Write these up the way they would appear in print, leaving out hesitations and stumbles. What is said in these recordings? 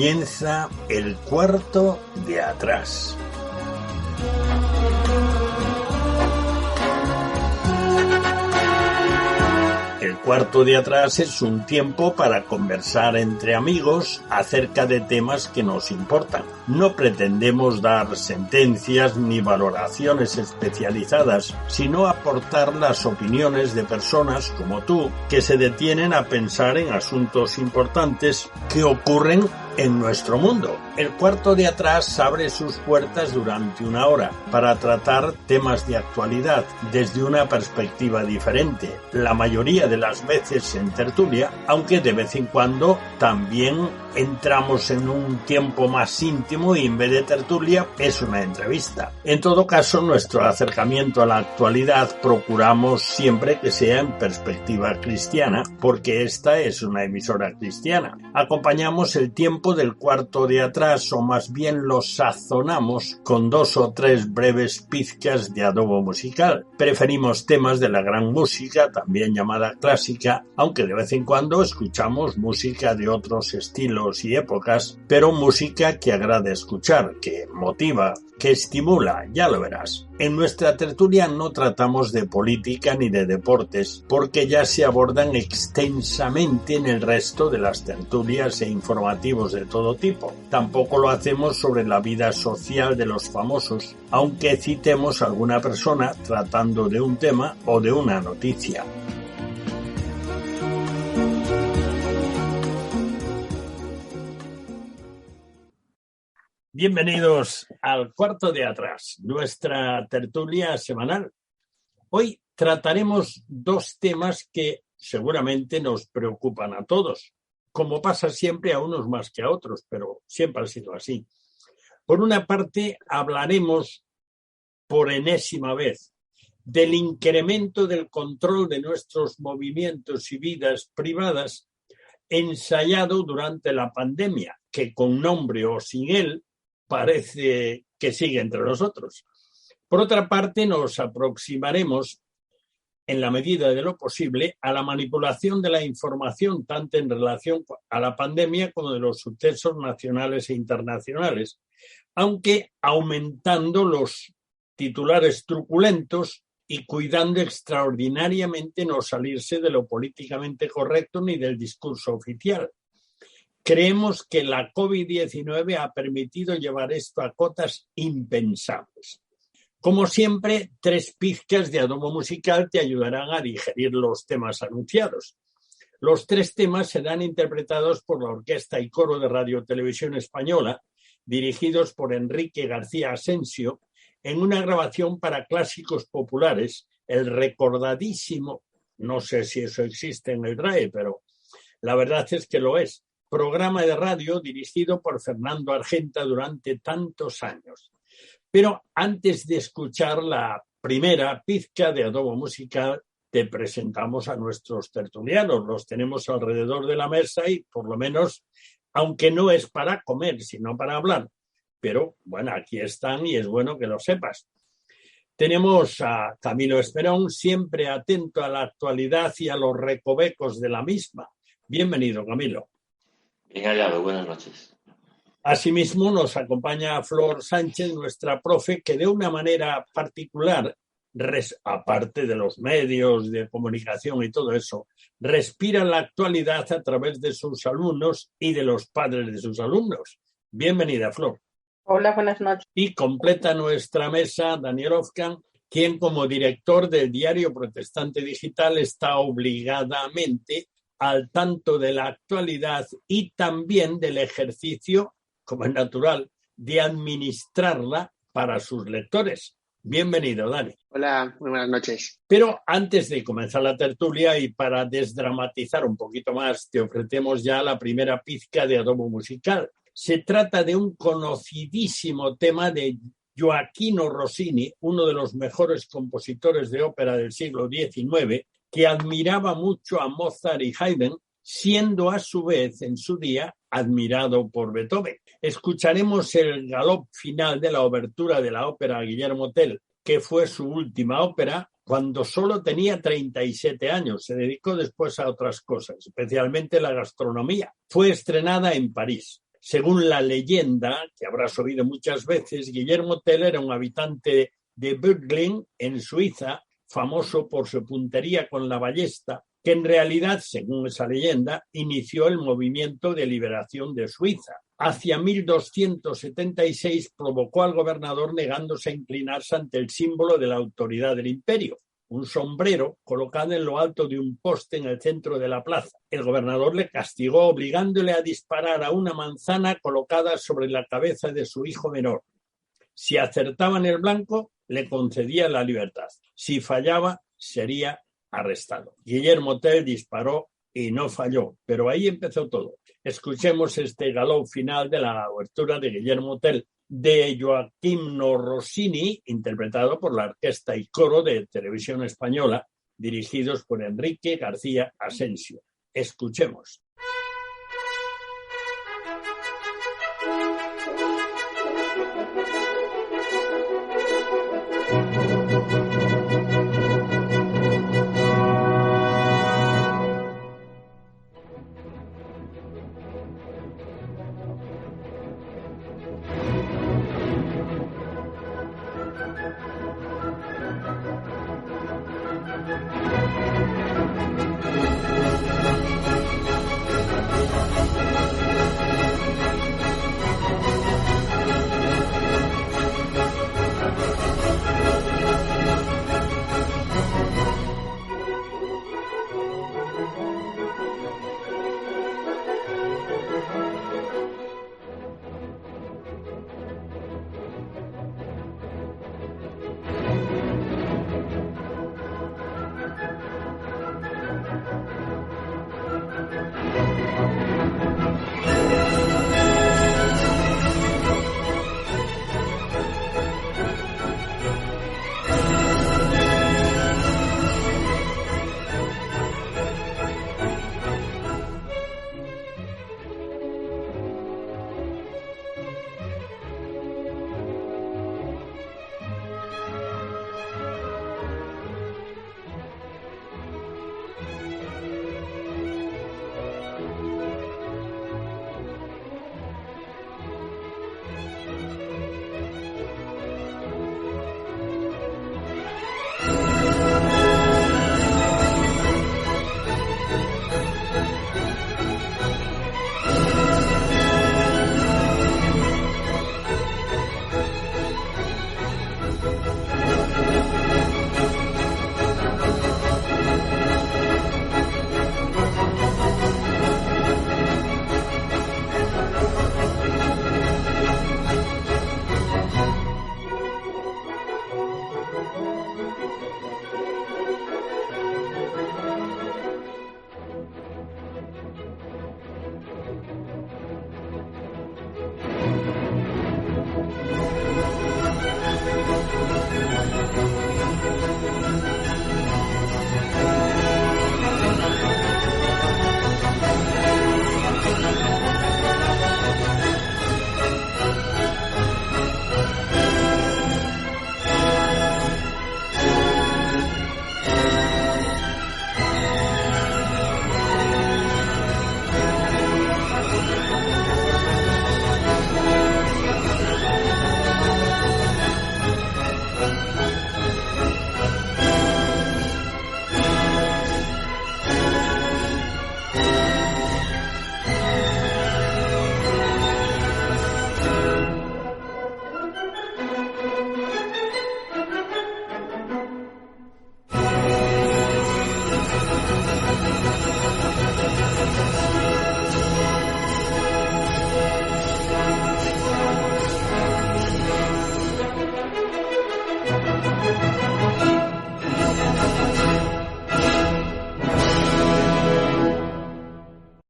Comienza el cuarto de atrás. El cuarto de atrás es un tiempo para conversar entre amigos acerca de temas que nos importan. No pretendemos dar sentencias ni valoraciones especializadas, sino aportar las opiniones de personas como tú que se detienen a pensar en asuntos importantes que ocurren en nuestro mundo. El cuarto de atrás abre sus puertas durante una hora para tratar temas de actualidad desde una perspectiva diferente, la mayoría de las veces en tertulia, aunque de vez en cuando también entramos en un tiempo más íntimo y en vez de tertulia es una entrevista. En todo caso, nuestro acercamiento a la actualidad procuramos siempre que sea en perspectiva cristiana, porque esta es una emisora cristiana. Acompañamos el tiempo del cuarto de atrás, o más bien lo sazonamos con 2 o 3 breves pizcas de adobo musical. Preferimos temas de la gran música, también llamada clásica, aunque de vez en cuando escuchamos música de otros estilos y épocas, pero música que agrada escuchar, que motiva, que estimula, ya lo verás. En nuestra tertulia no tratamos de política ni de deportes, porque ya se abordan extensamente en el resto de las tertulias e informativos de todo tipo. Tampoco lo hacemos sobre la vida social de los famosos, aunque citemos a alguna persona tratando de un tema o de una noticia. Bienvenidos al cuarto de atrás, nuestra tertulia semanal. Hoy trataremos 2 temas que seguramente nos preocupan a todos, como pasa siempre, a unos más que a otros, pero siempre ha sido así. Por una parte, hablaremos por enésima vez del incremento del control de nuestros movimientos y vidas privadas ensayado durante la pandemia, que con nombre o sin él, parece que sigue entre nosotros. Por otra parte, nos aproximaremos, en la medida de lo posible, a la manipulación de la información, tanto en relación a la pandemia como de los sucesos nacionales e internacionales, aunque aumentando los titulares truculentos y cuidando extraordinariamente no salirse de lo políticamente correcto ni del discurso oficial. Creemos que la COVID-19 ha permitido llevar esto a cotas impensables. Como siempre, 3 pizcas de adobo musical te ayudarán a digerir los temas anunciados. Los 3 temas serán interpretados por la Orquesta y Coro de Radio Televisión Española, dirigidos por Enrique García Asensio, en una grabación para clásicos populares, el recordadísimo, no sé si eso existe en el RAE, pero la verdad es que lo es, programa de radio dirigido por Fernando Argenta durante tantos años. Pero antes de escuchar la primera pizca de adobo musical, te presentamos a nuestros tertulianos. Los tenemos alrededor de la mesa y, por lo menos, aunque no es para comer, sino para hablar, pero bueno, aquí están y es bueno que lo sepas. Tenemos a Camilo Esperón, siempre atento a la actualidad y a los recovecos de la misma. Bienvenido, Camilo. Bien hallado, buenas noches. Asimismo, nos acompaña Flor Sánchez, nuestra profe, que de una manera particular, aparte de los medios de comunicación y todo eso, respira la actualidad a través de sus alumnos y de los padres de sus alumnos. Bienvenida, Flor. Hola, buenas noches. Y completa nuestra mesa Daniel Ofkan, quien como director del diario Protestante Digital está obligadamente al tanto de la actualidad y también del ejercicio, como es natural, de administrarla para sus lectores. Bienvenido, Dani. Hola, muy buenas noches. Pero antes de comenzar la tertulia y para desdramatizar un poquito más, te ofrecemos ya la primera pizca de adobo musical. Se trata de un conocidísimo tema de Gioachino Rossini, uno de los mejores compositores de ópera del siglo XIX, que admiraba mucho a Mozart y Haydn, siendo a su vez en su día admirado por Beethoven. Escucharemos el galop final de la obertura de la ópera Guillermo Tell, que fue su última ópera, cuando solo tenía 37 años. Se dedicó después a otras cosas, especialmente la gastronomía. Fue estrenada en París. Según la leyenda, que habrás oído muchas veces, Guillermo Tell era un habitante de Böblingen, en Suiza, famoso por su puntería con la ballesta, que en realidad, según esa leyenda, inició el movimiento de liberación de Suiza. Hacia 1276 provocó al gobernador negándose a inclinarse ante el símbolo de la autoridad del imperio, un sombrero colocado en lo alto de un poste en el centro de la plaza. El gobernador le castigó obligándole a disparar a una manzana colocada sobre la cabeza de su hijo menor. Si acertaba en el blanco, le concedía la libertad. Si fallaba, sería arrestado. Guillermo Tell disparó y no falló, pero ahí empezó todo. Escuchemos este galop final de la obertura de Guillermo Tell de Gioachino Rossini, interpretado por la Orquesta y Coro de Televisión Española, dirigidos por Enrique García Asensio. Escuchemos.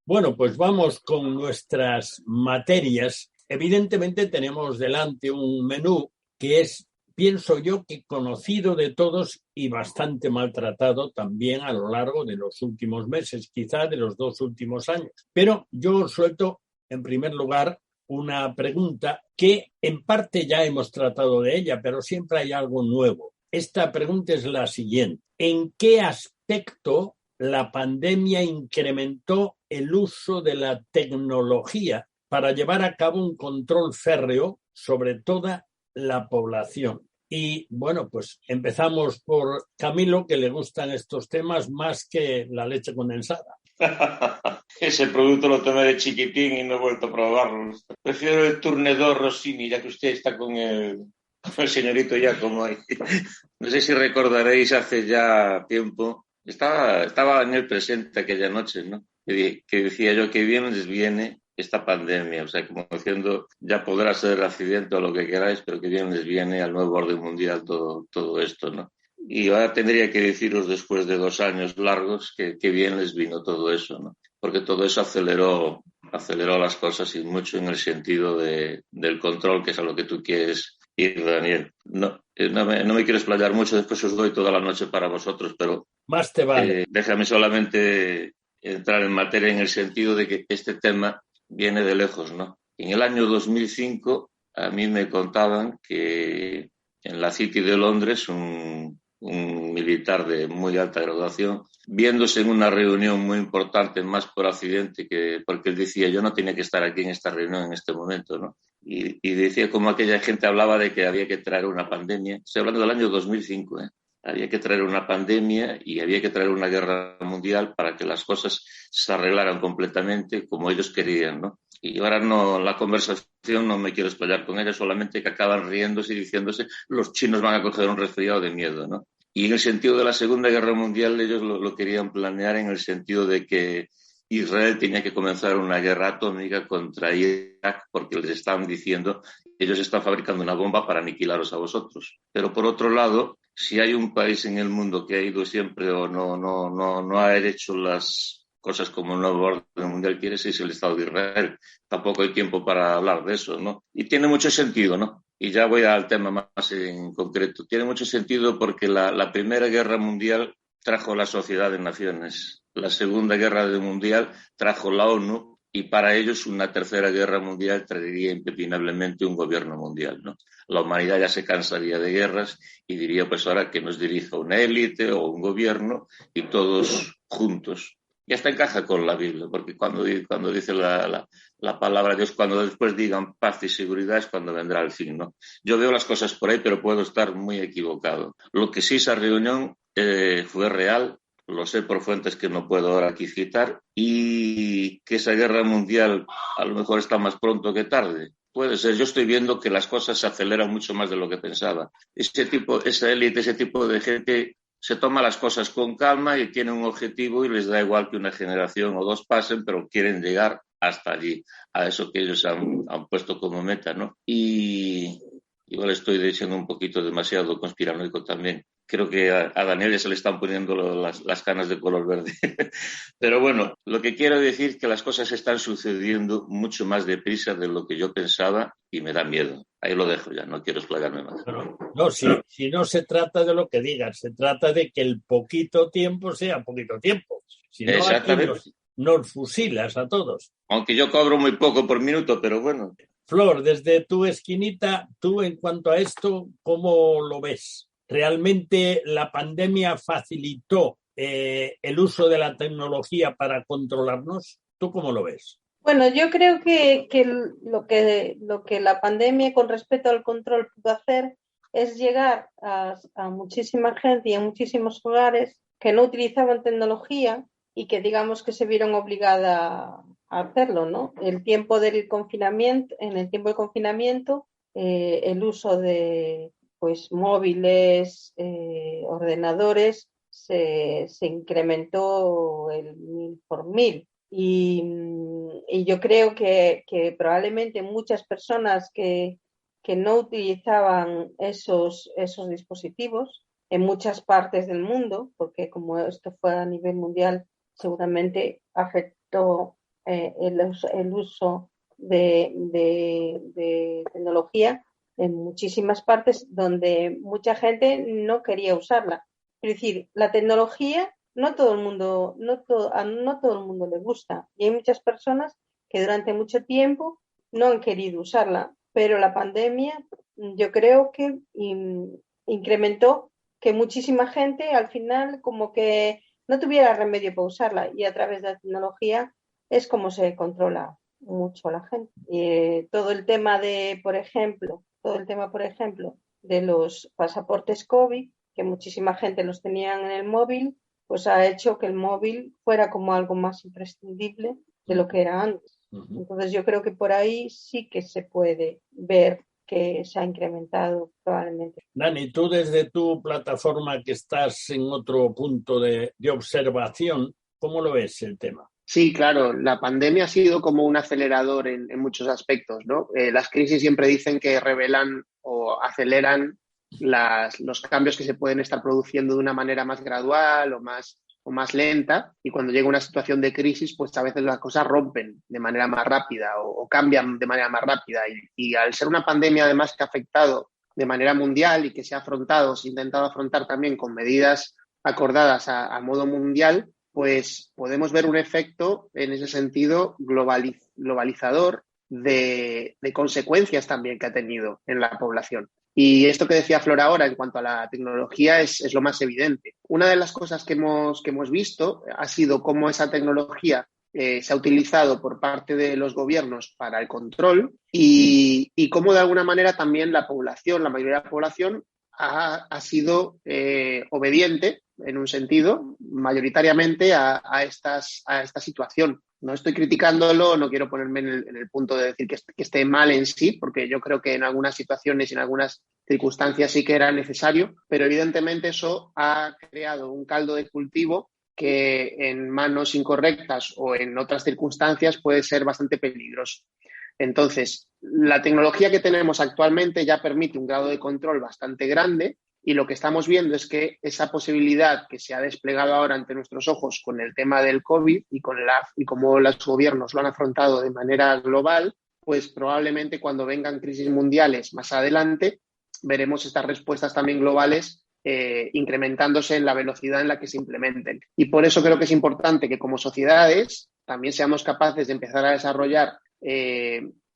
Bueno, pues vamos con nuestras materias. Evidentemente tenemos delante un menú que es, pienso yo, que conocido de todos y bastante maltratado también a lo largo de los últimos meses, quizá de los 2 últimos años. Pero yo suelto, en primer lugar, una pregunta que en parte ya hemos tratado de ella, pero siempre hay algo nuevo. Esta pregunta es la siguiente. ¿En qué aspecto la pandemia incrementó el uso de la tecnología para llevar a cabo un control férreo sobre toda la población. Y bueno, pues empezamos por Camilo, que le gustan estos temas más que la leche condensada. Ese producto lo tomé de chiquitín y no he vuelto a probarlo. Prefiero el Tournedor Rossini, ya que usted está con el señorito Giacomo ahí. No sé si recordaréis hace ya tiempo, estaba en el presente aquella noche, ¿no? Que decía yo que bien les viene esta pandemia, o sea, como diciendo, ya podrá ser accidente o lo que queráis, pero que bien les viene al nuevo orden mundial todo esto, ¿no? Y ahora tendría que deciros, después de 2 años largos, que bien les vino todo eso, ¿no? Porque todo eso aceleró las cosas, y mucho en el sentido del control, que es a lo que tú quieres ir, Daniel. No me quiero explayar mucho, después os doy toda la noche para vosotros, pero Más te vale. déjame solamente entrar en materia, en el sentido de que este tema viene de lejos, ¿no? En el año 2005 a mí me contaban que en la City de Londres un militar de muy alta graduación, viéndose en una reunión muy importante, más por accidente que porque él decía, yo no tenía que estar aquí en esta reunión en este momento, ¿no? Y decía como aquella gente hablaba de que había que traer una pandemia. Estoy hablando del año 2005, ¿eh? Había que traer una pandemia y había que traer una guerra mundial para que las cosas se arreglaran completamente como ellos querían, ¿no? Y ahora no, la conversación no me quiero explayar con ella, solamente que acaban riéndose y diciéndose los chinos van a coger un resfriado de miedo, ¿no? Y en el sentido de la Segunda Guerra Mundial, ellos lo querían planear en el sentido de que Israel tenía que comenzar una guerra atómica contra Irak, porque les estaban diciendo que ellos están fabricando una bomba para aniquilaros a vosotros. Pero por otro lado, si hay un país en el mundo que ha ido siempre o no ha hecho las cosas como el nuevo orden mundial quiere, es el Estado de Israel. Tampoco hay tiempo para hablar de eso, ¿no? Y tiene mucho sentido, ¿no? Y ya voy al tema más en concreto. Tiene mucho sentido porque la Primera Guerra Mundial trajo la Sociedad de Naciones. La Segunda Guerra Mundial trajo la ONU, y para ellos una Tercera Guerra Mundial traería impepinablemente un gobierno mundial, ¿no? La humanidad ya se cansaría de guerras y diría, pues ahora que nos dirija una élite o un gobierno y todos juntos. Y hasta encaja con la Biblia, porque cuando dice la palabra de Dios, cuando después digan paz y seguridad, es cuando vendrá el fin, ¿no? Yo veo las cosas por ahí, pero puedo estar muy equivocado. Lo que sí, esa reunión fue real, lo sé por fuentes que no puedo ahora aquí citar, y que esa guerra mundial a lo mejor está más pronto que tarde. Puede ser, yo estoy viendo que las cosas se aceleran mucho más de lo que pensaba. Esa élite, ese tipo de gente se toma las cosas con calma y tiene un objetivo y les da igual que una generación o dos pasen, pero quieren llegar hasta allí, a eso que ellos han puesto como meta, ¿no? Y igual estoy diciendo un poquito demasiado conspiranoico también. Creo que a Daniel ya se le están poniendo las canas de color verde. Pero bueno, lo que quiero decir es que las cosas están sucediendo mucho más deprisa de lo que yo pensaba y me da miedo. Ahí lo dejo ya, no quiero explayarme más. No, si no se trata de lo que digas, se trata de que el poquito tiempo sea poquito tiempo. Si no, aquí nos fusilas a todos. Aunque yo cobro muy poco por minuto, pero bueno. Flor, desde tu esquinita, tú en cuanto a esto, ¿cómo lo ves? ¿Realmente la pandemia facilitó el uso de la tecnología para controlarnos? ¿Tú cómo lo ves? Bueno, yo creo que lo que la pandemia con respecto al control pudo hacer es llegar a muchísima gente y a muchísimos hogares que no utilizaban tecnología y que digamos que se vieron obligadas a hacerlo, ¿no? En el tiempo del confinamiento, el uso de pues móviles, ordenadores, se incrementó el 1000 por 1000. Y yo creo que probablemente muchas personas que no utilizaban esos dispositivos en muchas partes del mundo, porque como esto fue a nivel mundial, seguramente afectó el uso de tecnología en muchísimas partes donde mucha gente no quería usarla. Es decir, la tecnología no todo el mundo le gusta, y hay muchas personas que durante mucho tiempo no han querido usarla, pero la pandemia yo creo que incrementó que muchísima gente al final como que no tuviera remedio para usarla, y a través de la tecnología es como se controla mucho a la gente. Todo el tema, por ejemplo, de los pasaportes COVID, que muchísima gente los tenía en el móvil, pues ha hecho que el móvil fuera como algo más imprescindible de lo que era antes. Entonces yo creo que por ahí sí que se puede ver que se ha incrementado probablemente. Dani, tú desde tu plataforma que estás en otro punto de observación, ¿cómo lo ves el tema? Sí, claro, la pandemia ha sido como un acelerador en muchos aspectos, ¿no? Las crisis siempre dicen que revelan o aceleran los cambios que se pueden estar produciendo de una manera más gradual o más lenta, y cuando llega una situación de crisis, pues a veces las cosas rompen de manera más rápida o cambian de manera más rápida. Y al ser una pandemia además que ha afectado de manera mundial y que se ha intentado afrontar también con medidas acordadas a modo mundial, pues podemos ver un efecto en ese sentido globalizador de consecuencias también que ha tenido en la población. Y esto que decía Flor ahora en cuanto a la tecnología es lo más evidente. Una de las cosas que hemos visto ha sido cómo esa tecnología se ha utilizado por parte de los gobiernos para el control y cómo de alguna manera también la mayoría de la población ha sido obediente en un sentido mayoritariamente a esta situación. No estoy criticándolo, no quiero ponerme en el punto de decir que esté mal en sí, porque yo creo que en algunas situaciones y en algunas circunstancias sí que era necesario, pero evidentemente eso ha creado un caldo de cultivo que en manos incorrectas o en otras circunstancias puede ser bastante peligroso. Entonces, la tecnología que tenemos actualmente ya permite un grado de control bastante grande, y lo que estamos viendo es que esa posibilidad que se ha desplegado ahora ante nuestros ojos con el tema del COVID y cómo los gobiernos lo han afrontado de manera global, pues probablemente cuando vengan crisis mundiales más adelante veremos estas respuestas también globales incrementándose en la velocidad en la que se implementen. Y por eso creo que es importante que como sociedades también seamos capaces de empezar a desarrollar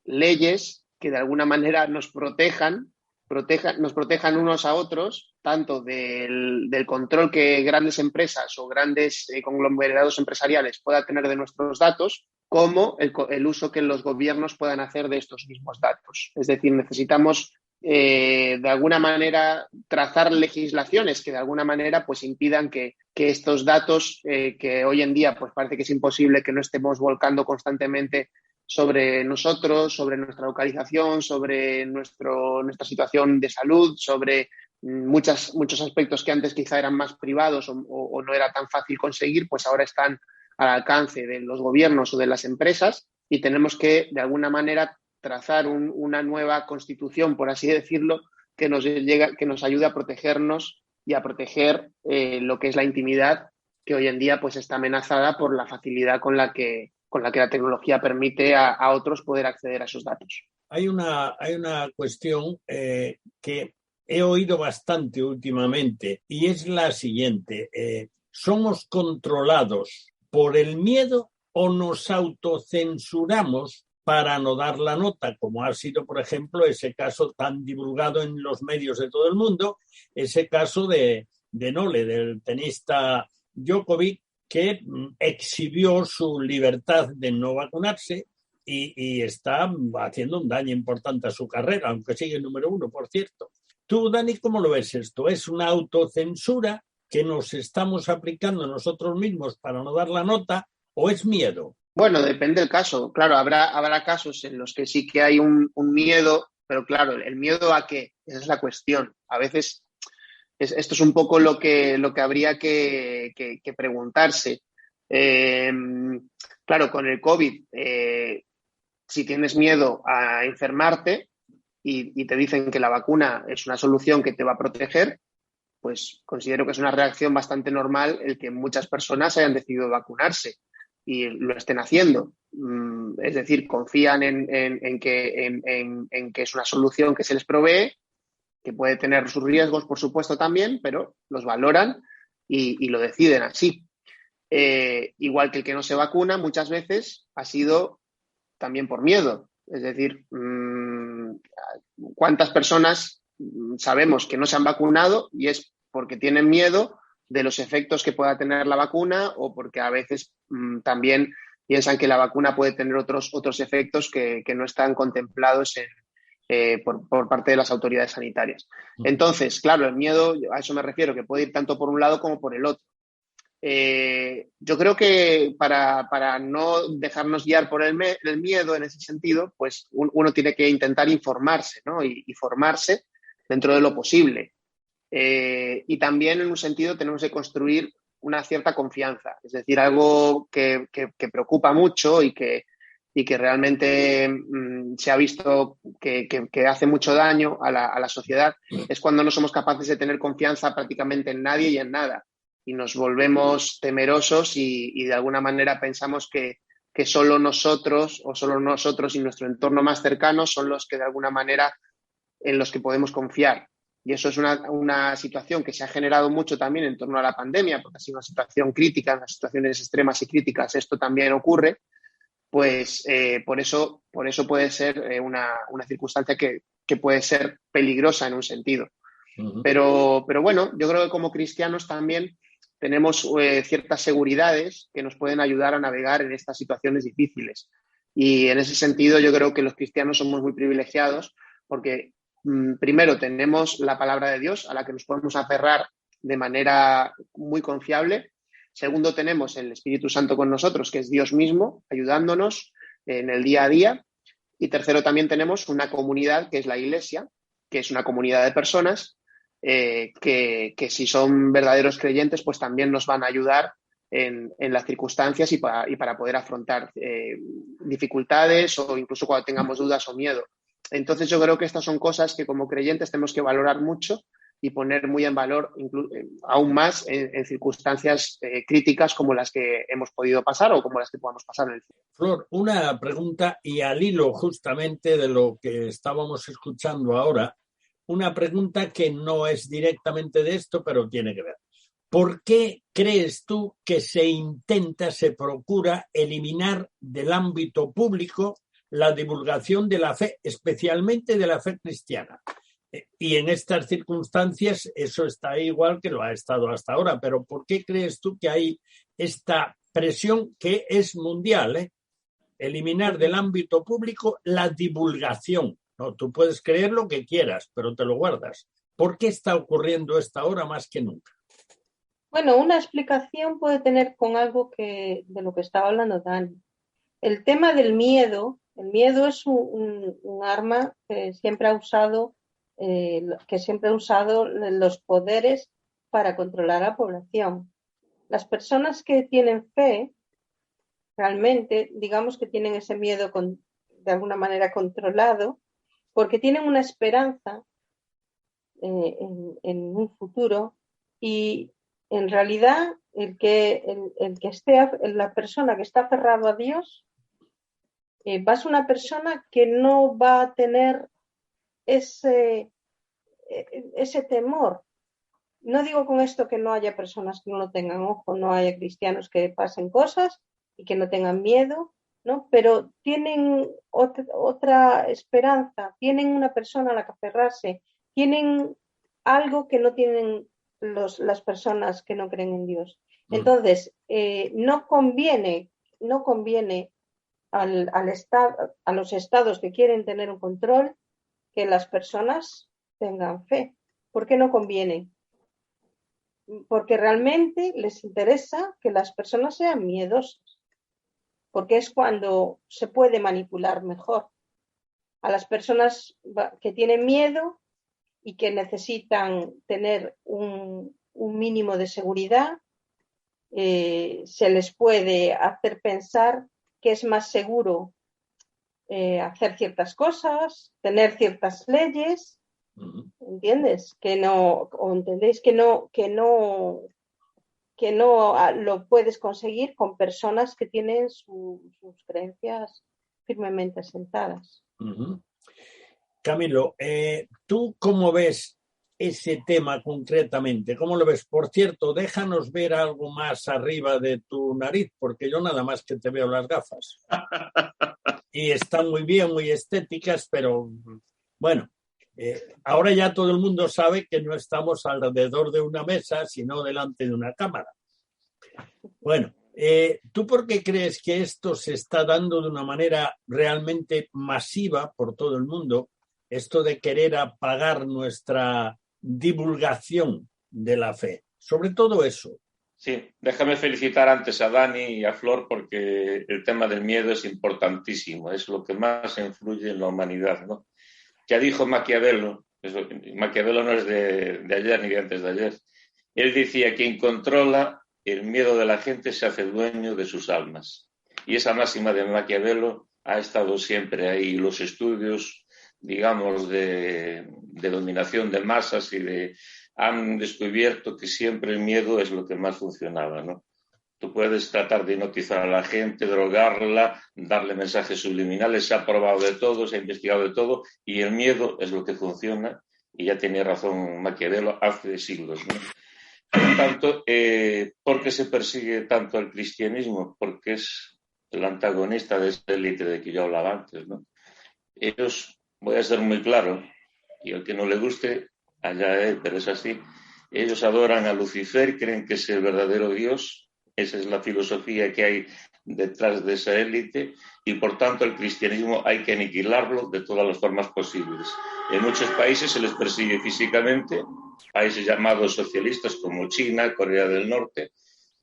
leyes que de alguna manera nos protejan unos a otros, tanto del control que grandes empresas o grandes conglomerados empresariales puedan tener de nuestros datos, como el uso que los gobiernos puedan hacer de estos mismos datos. Es decir, necesitamos de alguna manera trazar legislaciones que de alguna manera pues impidan que estos datos que hoy en día pues parece que es imposible que no estemos volcando constantemente sobre nosotros, sobre nuestra localización, sobre nuestra situación de salud, sobre muchos aspectos que antes quizá eran más privados o no era tan fácil conseguir, pues ahora están al alcance de los gobiernos o de las empresas, y tenemos que, de alguna manera, trazar una nueva constitución, por así decirlo, que nos ayude a protegernos y a proteger lo que es la intimidad, que hoy en día pues está amenazada por la facilidad con la que la tecnología permite a otros poder acceder a esos datos. Hay una cuestión que he oído bastante últimamente, y es la siguiente. ¿Somos controlados por el miedo o nos autocensuramos para no dar la nota, como ha sido, por ejemplo, ese caso tan divulgado en los medios de todo el mundo, ese caso de Nole, del tenista Djokovic, que exhibió su libertad de no vacunarse y está haciendo un daño importante a su carrera, aunque sigue el número 1, por cierto. Tú, Dani, ¿cómo lo ves esto? ¿Es una autocensura que nos estamos aplicando nosotros mismos para no dar la nota o es miedo? Bueno, depende del caso. Claro, habrá casos en los que sí que hay un miedo, pero claro, ¿el miedo a qué? Esa es la cuestión. A veces esto es un poco lo que habría que preguntarse. Claro, con el COVID, si tienes miedo a enfermarte y te dicen que la vacuna es una solución que te va a proteger, pues considero que es una reacción bastante normal el que muchas personas hayan decidido vacunarse y lo estén haciendo. Es decir, confían en que es una solución que se les provee, que puede tener sus riesgos, por supuesto, también, pero los valoran y lo deciden así. Igual que el que no se vacuna, muchas veces ha sido también por miedo. Es decir, ¿cuántas personas sabemos que no se han vacunado y es porque tienen miedo de los efectos que pueda tener la vacuna o porque a veces también piensan que la vacuna puede tener otros efectos que no están contemplados por parte de las autoridades sanitarias. Entonces, claro, el miedo, a eso me refiero, que puede ir tanto por un lado como por el otro. Yo creo que para no dejarnos guiar por el miedo en ese sentido, pues uno tiene que intentar informarse, ¿no? Y formarse dentro de lo posible. Y también en un sentido tenemos que construir una cierta confianza, es decir, algo que preocupa mucho y que realmente se ha visto que hace mucho daño a la sociedad, es cuando no somos capaces de tener confianza prácticamente en nadie y en nada. Y nos volvemos temerosos y de alguna manera pensamos que solo nosotros y nuestro entorno más cercano son los que de alguna manera en los que podemos confiar. Y eso es una situación que se ha generado mucho también en torno a la pandemia, porque ha sido una situación crítica, en las situaciones extremas y críticas esto también ocurre, pues por eso puede ser una circunstancia que puede ser peligrosa en un sentido. Uh-huh. Pero bueno, yo creo que como cristianos también tenemos ciertas seguridades que nos pueden ayudar a navegar en estas situaciones difíciles. Y en ese sentido yo creo que los cristianos somos muy privilegiados porque primero tenemos la palabra de Dios a la que nos podemos aferrar de manera muy confiable. Segundo, tenemos el Espíritu Santo con nosotros, que es Dios mismo, ayudándonos en el día a día. Y tercero, también tenemos una comunidad que es la Iglesia, que es una comunidad de personas que si son verdaderos creyentes, pues también nos van a ayudar en las circunstancias y para poder afrontar dificultades o incluso cuando tengamos dudas o miedo. Entonces yo creo que estas son cosas que como creyentes tenemos que valorar mucho y poner muy en valor aún más en circunstancias críticas como las que hemos podido pasar o como las que podamos pasar en el futuro. Flor, una pregunta y al hilo justamente de lo que estábamos escuchando ahora, una pregunta que no es directamente de esto, pero tiene que ver. ¿Por qué crees tú que se procura eliminar del ámbito público la divulgación de la fe, especialmente de la fe cristiana? Y en estas circunstancias eso está igual que lo ha estado hasta ahora, pero ¿por qué crees tú que hay esta presión que es mundial? Eliminar del ámbito público la divulgación. No, tú puedes creer lo que quieras, pero te lo guardas. ¿Por qué está ocurriendo esto ahora más que nunca? Bueno, una explicación puede tener con algo de lo que estaba hablando Dani. El tema del miedo, el miedo es un arma que siempre ha usado los poderes para controlar a la población. Las personas que tienen fe, realmente, digamos que tienen ese miedo de alguna manera controlado, porque tienen una esperanza en un futuro y en realidad la persona que está aferrado a Dios va a ser una persona que no va a tener ese temor. No digo con esto que no haya personas que no lo tengan, ojo, no haya cristianos que pasen cosas y que no tengan miedo, ¿no? Pero tienen otra esperanza, tienen una persona a la que aferrarse, tienen algo que no tienen las personas que no creen en Dios. Entonces, no conviene a los estados que quieren tener un control que las personas tengan fe. ¿Por qué no conviene? Porque realmente les interesa que las personas sean miedosas. Porque es cuando se puede manipular mejor. A las personas que tienen miedo y que necesitan tener un mínimo de seguridad, se les puede hacer pensar que es más seguro hacer ciertas cosas, tener ciertas leyes, ¿entiendes? ¿Entendéis que no lo puedes conseguir con personas que tienen sus creencias firmemente asentadas? Uh-huh. Camilo, ¿tú cómo ves ese tema concretamente? ¿Cómo lo ves? Por cierto, déjanos ver algo más arriba de tu nariz, porque yo nada más que te veo las gafas. Y están muy bien, muy estéticas, pero bueno, ahora ya todo el mundo sabe que no estamos alrededor de una mesa, sino delante de una cámara. Bueno, ¿Tú por qué crees que esto se está dando de una manera realmente masiva por todo el mundo? Esto de querer apagar nuestra divulgación de la fe. Sobre todo eso. Sí, déjame felicitar antes a Dani y a Flor porque el tema del miedo es importantísimo, es lo que más influye en la humanidad, ¿no? Ya dijo Maquiavelo, Maquiavelo no es de ayer ni de antes de ayer, él decía: quien controla el miedo de la gente se hace dueño de sus almas. Y esa máxima de Maquiavelo ha estado siempre ahí. Los estudios, digamos, de dominación de masas han descubierto que siempre el miedo es lo que más funcionaba, ¿no? Tú puedes tratar de hipnotizar a la gente, drogarla, darle mensajes subliminales, se ha probado de todo, se ha investigado de todo, y el miedo es lo que funciona, y ya tenía razón Maquiavelo hace siglos, ¿no? Por lo tanto, ¿por qué se persigue tanto al cristianismo? Porque es el antagonista de esta élite de que yo hablaba antes, ¿no? Ellos, voy a ser muy claro, y al que no le guste, allá él, pero es así, ellos adoran a Lucifer, creen que es el verdadero Dios, esa es la filosofía que hay detrás de esa élite, y por tanto el cristianismo hay que aniquilarlo de todas las formas posibles. En muchos países se les persigue físicamente, países llamados socialistas como China, Corea del Norte,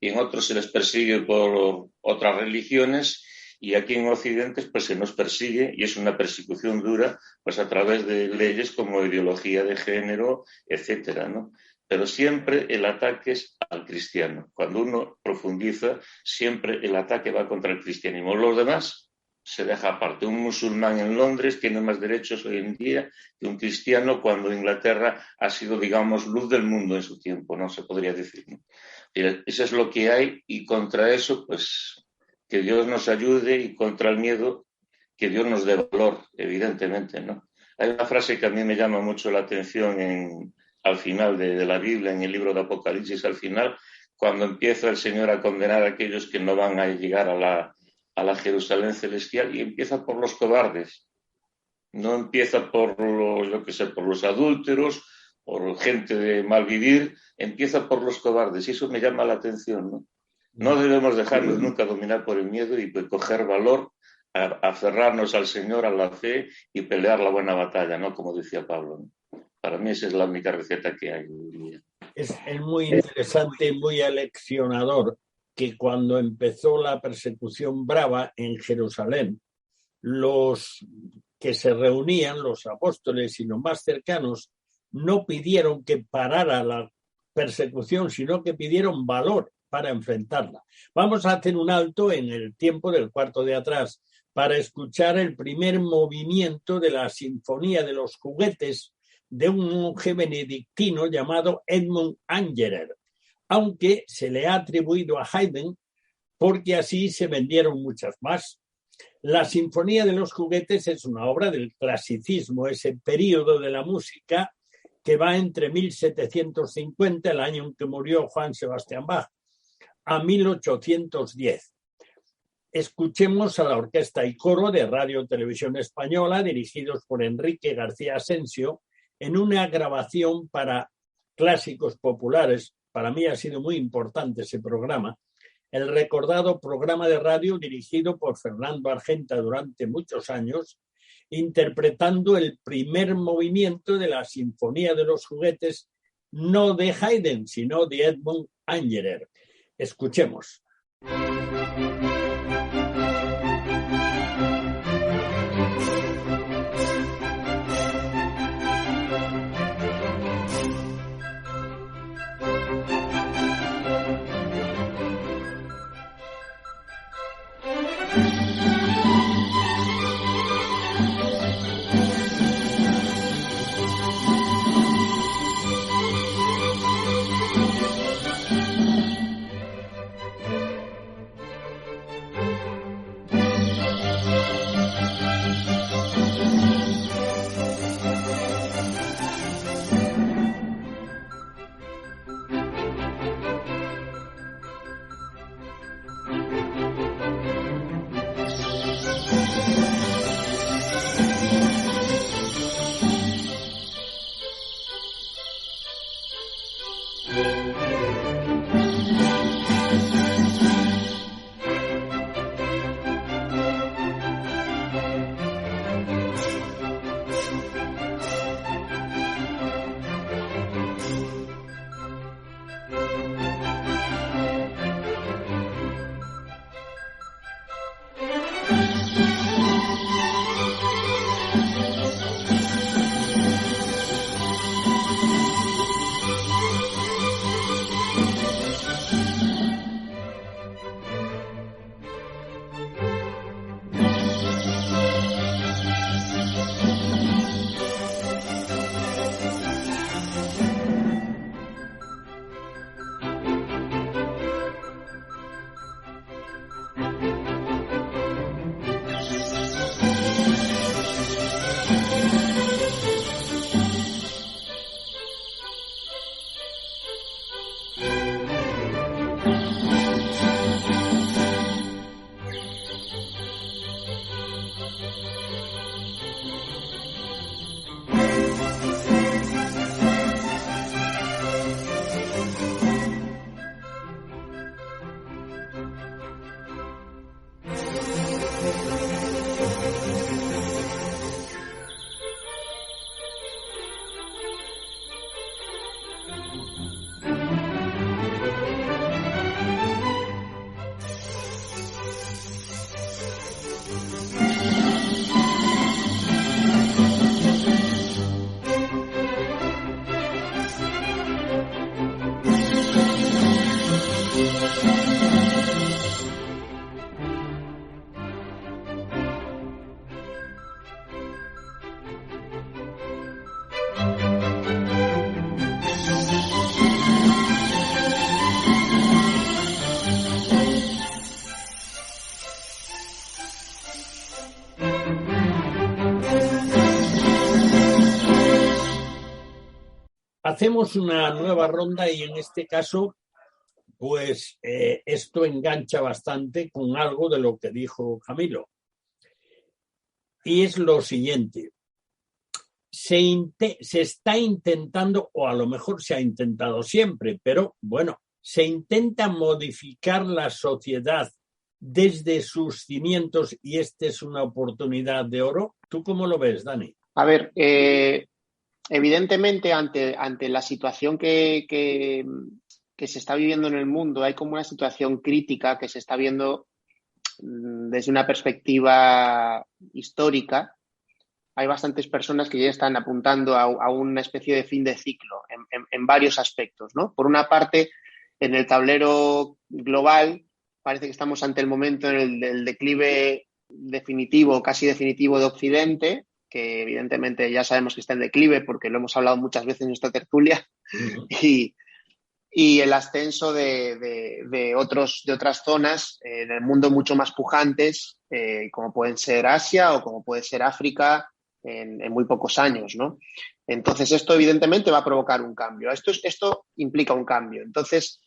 y en otros se les persigue por otras religiones, y aquí en Occidente pues se nos persigue, y es una persecución dura, pues a través de leyes como ideología de género, etcétera, ¿no? Pero siempre el ataque es al cristiano. Cuando uno profundiza, siempre el ataque va contra el cristianismo. Los demás se deja aparte. Un musulmán en Londres tiene más derechos hoy en día que un cristiano cuando Inglaterra ha sido, digamos, luz del mundo en su tiempo, ¿no? Se podría decir, ¿no? Eso es lo que hay, y contra eso, pues, que Dios nos ayude, y contra el miedo, que Dios nos dé valor, evidentemente, ¿no? Hay una frase que a mí me llama mucho la atención al final de la Biblia, en el libro de Apocalipsis, al final, cuando empieza el Señor a condenar a aquellos que no van a llegar a la Jerusalén celestial, y empieza por los cobardes. No empieza por los adúlteros, por gente de mal vivir, empieza por los cobardes, y eso me llama la atención, ¿no? No debemos dejarnos nunca dominar por el miedo, y coger valor, aferrarnos al Señor, a la fe, y pelear la buena batalla, ¿no? Como decía Pablo, ¿no? Para mí esa es la única receta que hay hoy día. Es muy interesante y muy aleccionador que cuando empezó la persecución brava en Jerusalén, los que se reunían, los apóstoles y los más cercanos, no pidieron que parara la persecución, sino que pidieron valor para enfrentarla. Vamos a hacer un alto en el tiempo del cuarto de atrás para escuchar el primer movimiento de la Sinfonía de los Juguetes de un monje benedictino llamado Edmund Angerer, aunque se le ha atribuido a Haydn porque así se vendieron muchas más. La Sinfonía de los Juguetes es una obra del clasicismo, ese periodo de la música que va entre 1750, el año en que murió Juan Sebastián Bach, a 1810. Escuchemos a la orquesta y coro de Radio Televisión Española, dirigidos por Enrique García Asensio, en una grabación para clásicos populares. Para mí ha sido muy importante ese programa, el recordado programa de radio dirigido por Fernando Argenta durante muchos años, interpretando el primer movimiento de la Sinfonía de los Juguetes, no de Haydn, sino de Edmund Angerer. Escuchemos. hacemos una nueva ronda y en este caso, pues esto engancha bastante con algo de lo que dijo Camilo. Y es lo siguiente. Se está intentando, o a lo mejor se ha intentado siempre, pero bueno, se intenta modificar la sociedad desde sus cimientos y esta es una oportunidad de oro. ¿Tú cómo lo ves, Dani? A ver, evidentemente ante la situación que se está viviendo en el mundo, hay como una situación crítica que se está viendo desde una perspectiva histórica. Hay bastantes personas que ya están apuntando a una especie de fin de ciclo en varios aspectos, ¿no? Por una parte, en el tablero global, parece que estamos ante el momento del declive definitivo, casi definitivo de Occidente, que evidentemente ya sabemos que está en declive porque lo hemos hablado muchas veces en esta tertulia, y el ascenso de otras zonas en el mundo mucho más pujantes, como pueden ser Asia o como puede ser África, en muy pocos años, ¿no? Entonces, esto evidentemente va a provocar un cambio. Esto implica un cambio. Entonces,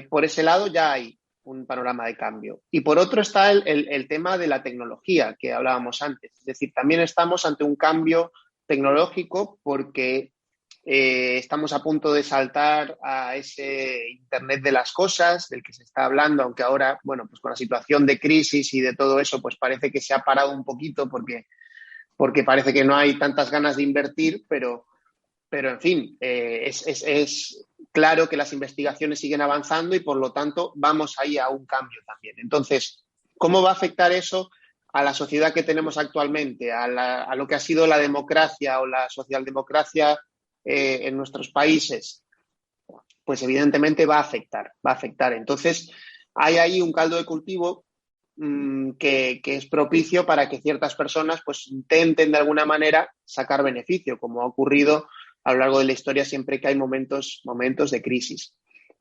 por ese lado ya hay un panorama de cambio. Y por otro está el tema de la tecnología que hablábamos antes. Es decir, también estamos ante un cambio tecnológico porque estamos a punto de saltar a ese Internet de las cosas del que se está hablando, aunque ahora, bueno, pues con la situación de crisis y de todo eso, pues parece que se ha parado un poquito porque parece que no hay tantas ganas de invertir, pero en fin, es claro que las investigaciones siguen avanzando y por lo tanto vamos ahí a un cambio también. Entonces, ¿cómo va a afectar eso a la sociedad que tenemos actualmente, a lo que ha sido la democracia o la socialdemocracia en nuestros países? Pues evidentemente va a afectar. Entonces, hay ahí un caldo de cultivo que es propicio para que ciertas personas pues intenten de alguna manera sacar beneficio, como ha ocurrido a lo largo de la historia siempre que hay momentos de crisis.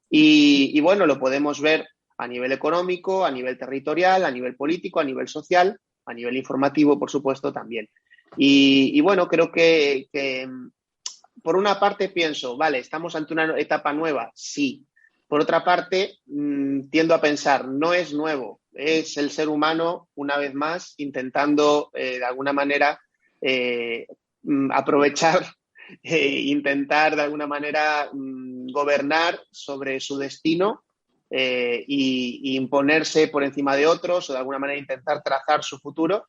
Y bueno, lo podemos ver a nivel económico, a nivel territorial, a nivel político, a nivel social, a nivel informativo, por supuesto, también. Y bueno, creo que por una parte pienso, vale, estamos ante una etapa nueva, sí. Por otra parte, tiendo a pensar, no es nuevo, es el ser humano, una vez más, intentando de alguna manera aprovechar, intentar de alguna manera gobernar sobre su destino y imponerse por encima de otros o de alguna manera intentar trazar su futuro.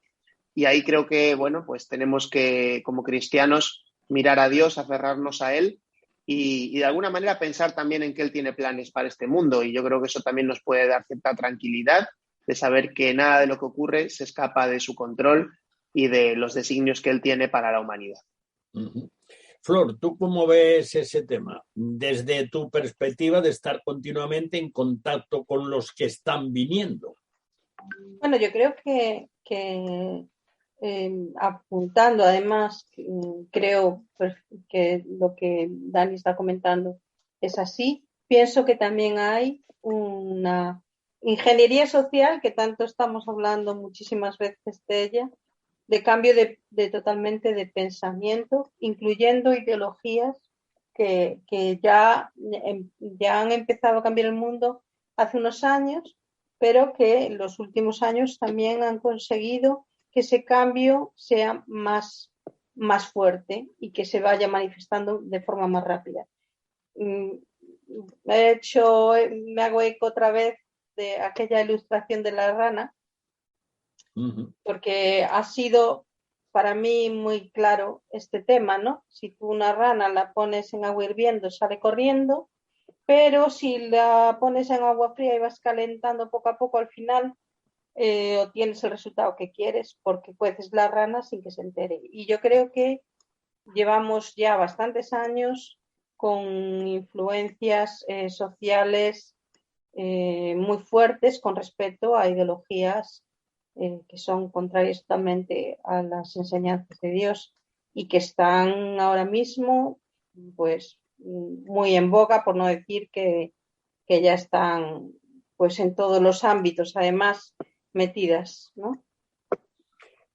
Y ahí creo que, bueno, pues tenemos que, como cristianos, mirar a Dios, aferrarnos a Él y de alguna manera pensar también en que Él tiene planes para este mundo. Y yo creo que eso también nos puede dar cierta tranquilidad de saber que nada de lo que ocurre se escapa de su control y de los designios que Él tiene para la humanidad. Uh-huh. Flor, ¿tú cómo ves ese tema? Desde tu perspectiva de estar continuamente en contacto con los que están viniendo. Bueno, yo creo que apuntando, además, creo que lo que Dani está comentando es así. Pienso que también hay una ingeniería social, que tanto estamos hablando muchísimas veces de ella, de cambio de totalmente de pensamiento, incluyendo ideologías que ya han empezado a cambiar el mundo hace unos años, pero que en los últimos años también han conseguido que ese cambio sea más fuerte y que se vaya manifestando de forma más rápida. Me hago eco otra vez de aquella ilustración de la rana, porque ha sido para mí muy claro este tema, ¿no? Si tú una rana la pones en agua hirviendo, sale corriendo, pero si la pones en agua fría y vas calentando poco a poco, al final obtienes el resultado que quieres, porque cueces la rana sin que se entere. Y yo creo que llevamos ya bastantes años con influencias sociales muy fuertes con respecto a ideologías que son contrarias totalmente a las enseñanzas de Dios y que están ahora mismo pues muy en boga, por no decir que ya están pues en todos los ámbitos además metidas, ¿no?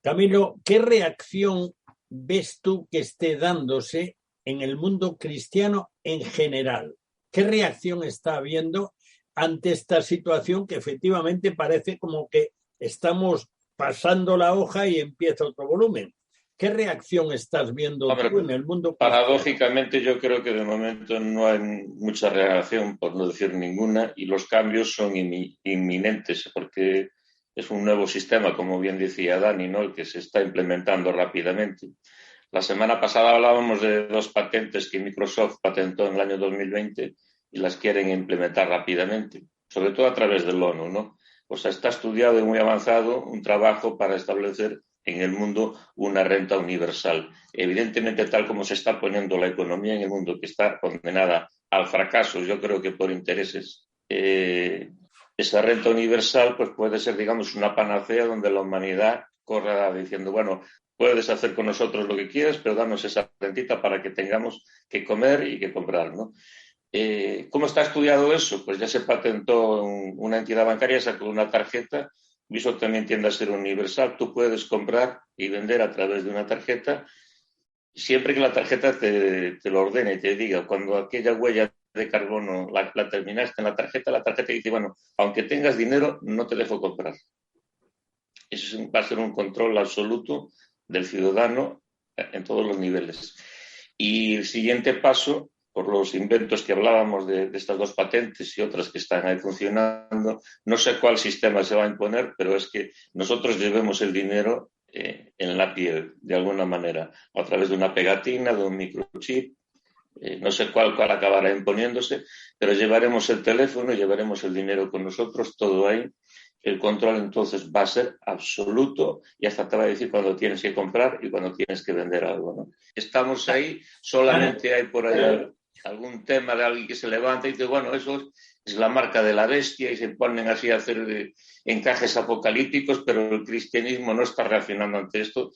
Camilo, ¿qué reacción ves tú que esté dándose en el mundo cristiano en general? ¿Qué reacción está habiendo ante esta situación que efectivamente parece como que estamos pasando la hoja y empieza otro volumen? ¿Qué reacción estás viendo tú en el mundo cristiano? Paradójicamente, yo creo que de momento no hay mucha reacción, por no decir ninguna, y los cambios son inminentes, porque es un nuevo sistema, como bien decía Dani, ¿no?, el que se está implementando rápidamente. La semana pasada hablábamos de 2 patentes que Microsoft patentó en el año 2020 y las quieren implementar rápidamente, sobre todo a través del ONU, ¿no? O sea, está estudiado y muy avanzado un trabajo para establecer en el mundo una renta universal. Evidentemente, tal como se está poniendo la economía en el mundo, que está condenada al fracaso, yo creo que por intereses, esa renta universal pues puede ser, digamos, una panacea donde la humanidad corra diciendo, bueno, puedes hacer con nosotros lo que quieras, pero danos esa rentita para que tengamos que comer y que comprar, ¿no? ¿Cómo está estudiado eso? Pues ya se patentó una entidad bancaria, sacó una tarjeta, y eso también tiende a ser universal. Tú puedes comprar y vender a través de una tarjeta, siempre que la tarjeta te lo ordene y te diga, cuando aquella huella de carbono la terminaste en la tarjeta dice, bueno, aunque tengas dinero, no te dejo comprar. Eso va a ser un control absoluto del ciudadano en todos los niveles. Y el siguiente paso, por los inventos que hablábamos de estas 2 patentes y otras que están ahí funcionando, no sé cuál sistema se va a imponer, pero es que nosotros llevemos el dinero en la piel, de alguna manera, a través de una pegatina, de un microchip, no sé cuál acabará imponiéndose, pero llevaremos el teléfono, llevaremos el dinero con nosotros, todo ahí. El control entonces va a ser absoluto y hasta te va a decir cuando tienes que comprar y cuando tienes que vender algo, ¿no? Estamos ahí, solamente hay por ahí algún tema de alguien que se levanta y dice, bueno, eso es la marca de la bestia y se ponen así a hacer encajes apocalípticos, pero el cristianismo no está reaccionando ante esto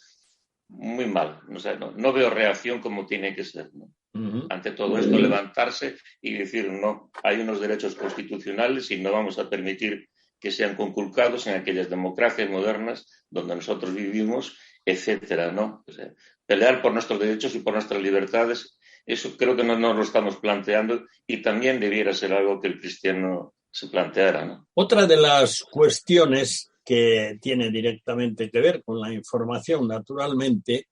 muy mal. O sea, no veo reacción como tiene que ser, ¿no? Ante todo esto, levantarse y decir, no, hay unos derechos constitucionales y no vamos a permitir que sean conculcados en aquellas democracias modernas donde nosotros vivimos, etcétera, ¿no? O sea, pelear por nuestros derechos y por nuestras libertades, eso creo que no nos lo estamos planteando y también debiera ser algo que el cristiano se planteara, ¿no? Otra de las cuestiones que tiene directamente que ver con la información, naturalmente,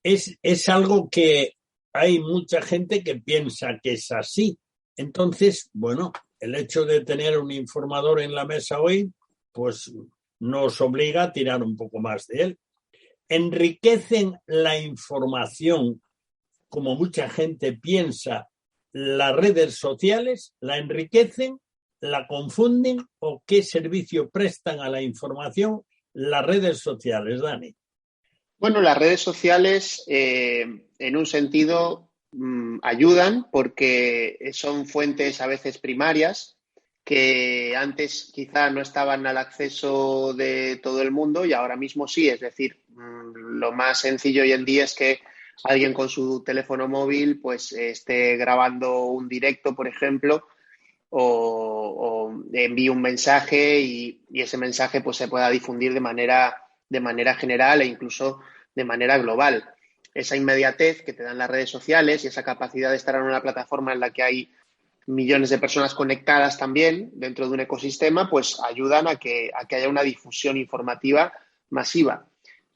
es algo que hay mucha gente que piensa que es así. Entonces, bueno, el hecho de tener un informador en la mesa hoy, pues nos obliga a tirar un poco más de él. ¿Enriquecen la información, como mucha gente piensa, las redes sociales? ¿La enriquecen? ¿La confunden? ¿O qué servicio prestan a la información las redes sociales, Dani? Bueno, las redes sociales, en un sentido, ayudan porque son fuentes a veces primarias que antes quizá no estaban al acceso de todo el mundo y ahora mismo sí. Es decir, lo más sencillo hoy en día es que alguien con su teléfono móvil pues esté grabando un directo, por ejemplo, o envíe un mensaje y ese mensaje pues se pueda difundir de manera general e incluso de manera global. Esa inmediatez que te dan las redes sociales y esa capacidad de estar en una plataforma en la que hay millones de personas conectadas también dentro de un ecosistema, pues ayudan a que haya una difusión informativa masiva.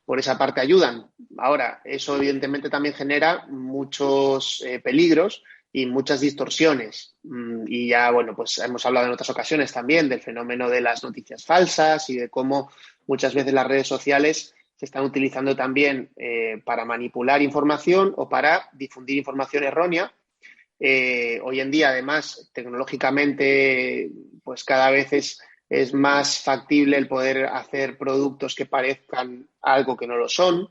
Por esa parte ayudan. Ahora, eso evidentemente también genera muchos peligros y muchas distorsiones. Y ya, bueno, pues hemos hablado en otras ocasiones también del fenómeno de las noticias falsas y de cómo muchas veces las redes sociales se están utilizando también para manipular información o para difundir información errónea. Hoy en día, además, tecnológicamente, pues cada vez es más factible el poder hacer productos que parezcan algo que no lo son.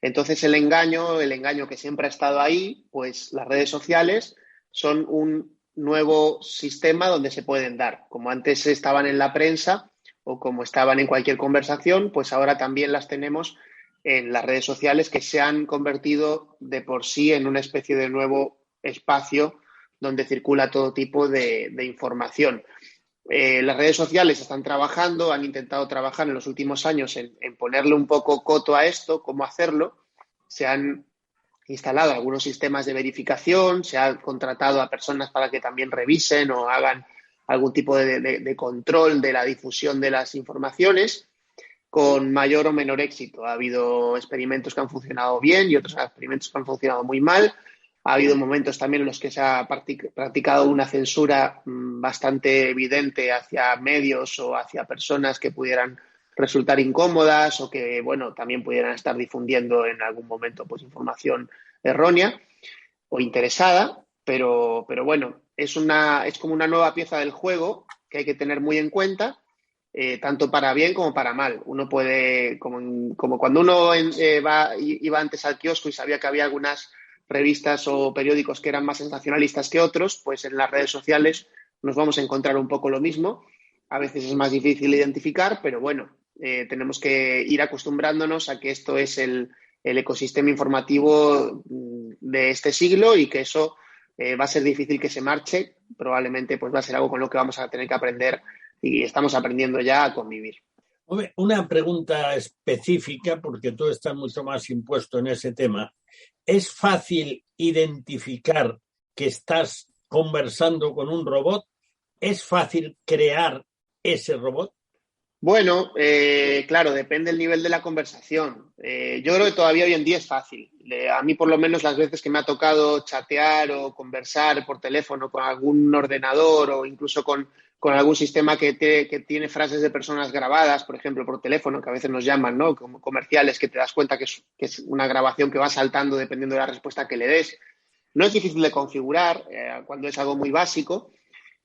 Entonces, el engaño que siempre ha estado ahí, pues las redes sociales son un nuevo sistema donde se pueden dar. Como antes estaban en la prensa o como estaban en cualquier conversación, pues ahora también las tenemos en las redes sociales, que se han convertido de por sí en una especie de nuevo espacio donde circula todo tipo de información. Las redes sociales están trabajando, han intentado trabajar en los últimos años en ponerle un poco coto a esto, cómo hacerlo. Se han instalado algunos sistemas de verificación, se ha contratado a personas para que también revisen o hagan algún tipo de control de la difusión de las informaciones, con mayor o menor éxito. Ha habido experimentos que han funcionado bien y otros experimentos que han funcionado muy mal. Ha habido momentos también en los que se ha practicado una censura bastante evidente hacia medios o hacia personas que pudieran resultar incómodas o que, bueno, también pudieran estar difundiendo en algún momento pues información errónea o interesada, pero bueno, es como una nueva pieza del juego que hay que tener muy en cuenta, tanto para bien como para mal. Uno puede, como cuando uno iba antes al kiosco y sabía que había algunas revistas o periódicos que eran más sensacionalistas que otros, pues en las redes sociales nos vamos a encontrar un poco lo mismo. A veces es más difícil identificar, pero bueno, tenemos que ir acostumbrándonos a que esto es el ecosistema informativo de este siglo y que eso va a ser difícil que se marche. Probablemente pues va a ser algo con lo que vamos a tener que aprender y estamos aprendiendo ya a convivir. Una pregunta específica, porque tú estás mucho más impuesto en ese tema. ¿Es fácil identificar que estás conversando con un robot? ¿Es fácil crear ese robot? Bueno, claro, depende del nivel de la conversación. Yo creo que todavía hoy en día es fácil. A mí, por lo menos, las veces que me ha tocado chatear o conversar por teléfono con algún ordenador o incluso con algún sistema que tiene frases de personas grabadas, por ejemplo, por teléfono, que a veces nos llaman, ¿no? Como comerciales, que te das cuenta que es una grabación que va saltando dependiendo de la respuesta que le des. No es difícil de configurar cuando es algo muy básico.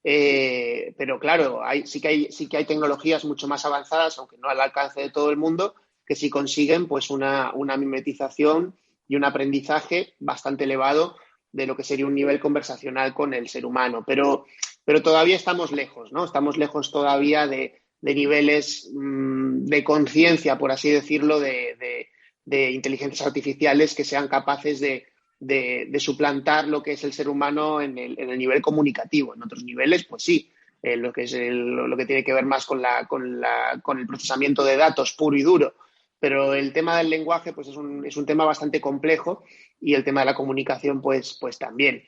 Pero claro, sí que hay tecnologías mucho más avanzadas, aunque no al alcance de todo el mundo, que sí consiguen pues una mimetización y un aprendizaje bastante elevado de lo que sería un nivel conversacional con el ser humano. Pero todavía estamos lejos, ¿no? Estamos lejos todavía de niveles de conciencia, por así decirlo, de inteligencias artificiales que sean capaces de suplantar lo que es el ser humano en el nivel comunicativo. En otros niveles, pues sí, lo que es lo que tiene que ver más con el procesamiento de datos puro y duro. Pero el tema del lenguaje pues es un tema bastante complejo y el tema de la comunicación pues también.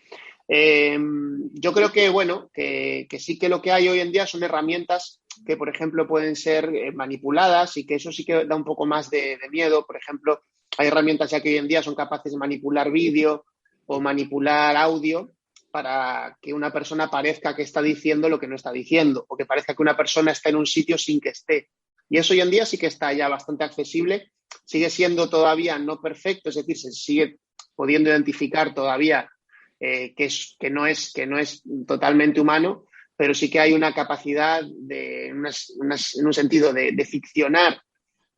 Yo creo que, bueno, que sí que lo que hay hoy en día son herramientas que, por ejemplo, pueden ser manipuladas y que eso sí que da un poco más de miedo. Por ejemplo, hay herramientas ya que hoy en día son capaces de manipular vídeo o manipular audio para que una persona parezca que está diciendo lo que no está diciendo o que parezca que una persona está en un sitio sin que esté. Y eso hoy en día sí que está ya bastante accesible. Sigue siendo todavía no perfecto, es decir, se sigue pudiendo identificar todavía que no es totalmente humano, pero sí que hay una capacidad en un sentido de ficcionar